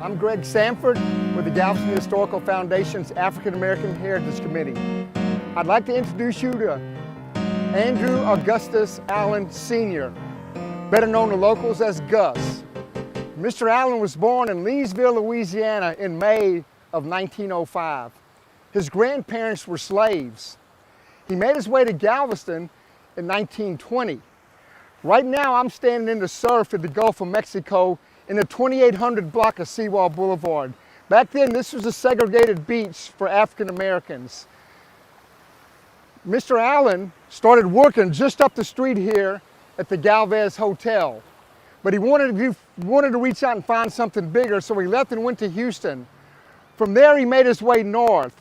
I'm Greg Sanford with the Galveston Historical Foundation's African American Heritage Committee. I'd like to introduce you to Andrew Augustus Allen Sr., better known to locals as Gus. Mr. Allen was born in Leesville, Louisiana in May of 1905. His grandparents were slaves. He made his way to Galveston in 1920. Right now I'm standing in the surf at the Gulf of Mexico in the 2800 block of Seawall Boulevard. Back then, this was a segregated beach for African Americans. Mr. Allen started working just up the street here at the Galvez Hotel, but he wanted to reach out and find something bigger, so he left and went to Houston. From there, he made his way north.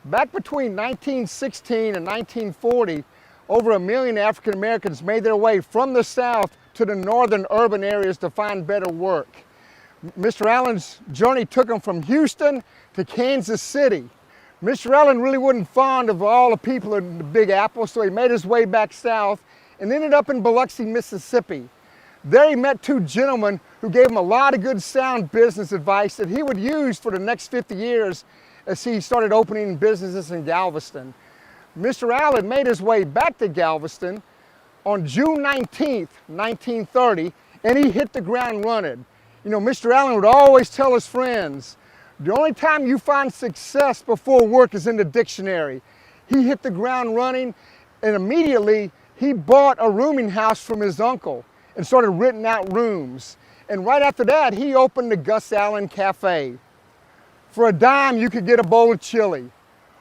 Back between 1916 and 1940, over 1 million African Americans made their way from the south to the northern urban areas to find better work. Mr. Allen's journey took him from Houston to Kansas City. Mr. Allen really wasn't fond of all the people in the Big Apple, so he made his way back south and ended up in Biloxi, Mississippi. There he met two gentlemen who gave him a lot of good sound business advice that he would use for the next 50 years as he started opening businesses in Galveston. Mr. Allen made his way back to Galveston on June 19th, 1930, and he hit the ground running. You know, Mr. Allen would always tell his friends, the only time you find success before work is in the dictionary. He hit the ground running, and immediately he bought a rooming house from his uncle and started renting out rooms. And right after that, he opened the Gus Allen Cafe. For a dime, you could get a bowl of chili.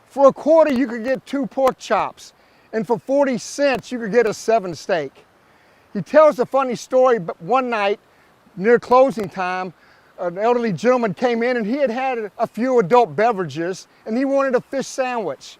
For a quarter, you could get 2 pork chops. And for 40 cents, you could get a 7 steak. He tells a funny story, but one night, near closing time, an elderly gentleman came in and he had had a few adult beverages and he wanted a fish sandwich.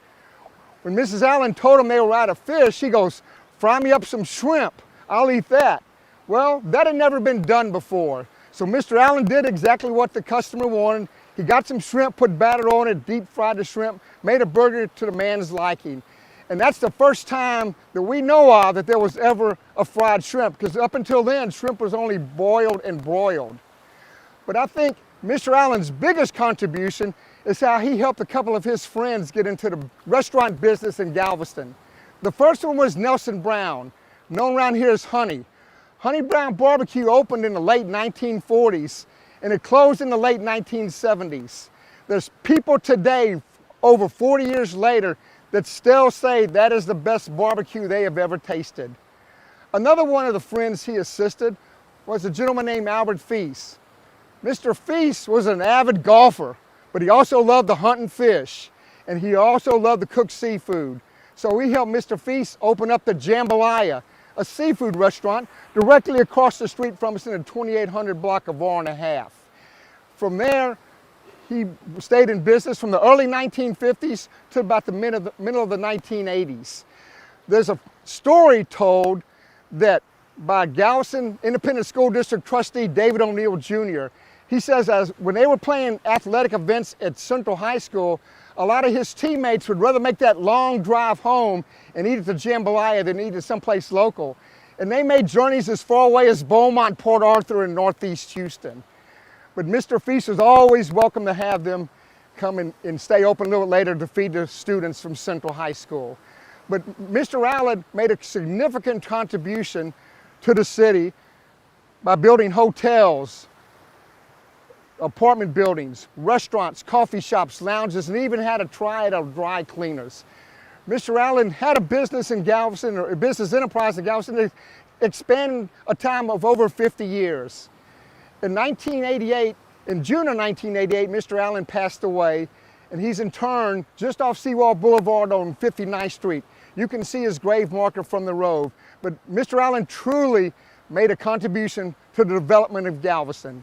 When Mrs. Allen told him they were out of fish, he goes, "Fry me up some shrimp, I'll eat that." Well, that had never been done before. So Mr. Allen did exactly what the customer wanted. He got some shrimp, put batter on it, deep fried the shrimp, made a burger to the man's liking. And that's the first time that we know of that there was ever a fried shrimp, because up until then, shrimp was only boiled and broiled. But I think Mr. Allen's biggest contribution is how he helped a couple of his friends get into the restaurant business in Galveston. The first one was Nelson Brown, known around here as Honey. Honey Brown Barbecue opened in the late 1940s and it closed in the late 1970s. There's people today, over 40 years later, that still say that is the best barbecue they have ever tasted. Another one of the friends he assisted was a gentleman named Albert Fease. Mr. Fease was an avid golfer, but he also loved to hunt and fish, and he also loved to cook seafood. So we helped Mr. Fease open up the Jambalaya, a seafood restaurant directly across the street from us in the 2800 block of R&a-Half. From there, he stayed in business from the early 1950s to about the middle of the 1980s. There's a story told that by Galveston Independent School District trustee David O'Neill Jr. He says when they were playing athletic events at Central High School, a lot of his teammates would rather make that long drive home and eat at the Jambalaya than eat at someplace local. And they made journeys as far away as Beaumont, Port Arthur, and Northeast Houston. But Mr. Feast was always welcome to have them come and stay open a little later to feed the students from Central High School. But Mr. Allen made a significant contribution to the city by building hotels, apartment buildings, restaurants, coffee shops, lounges, and even had a triad of dry cleaners. Mr. Allen had a business in Galveston, or a business enterprise in Galveston that expanded a time of over 50 years. In 1988, in June of 1988, Mr. Allen passed away, and he's interred just off Seawall Boulevard on 59th Street. You can see his grave marker from the road. But Mr. Allen truly made a contribution to the development of Galveston.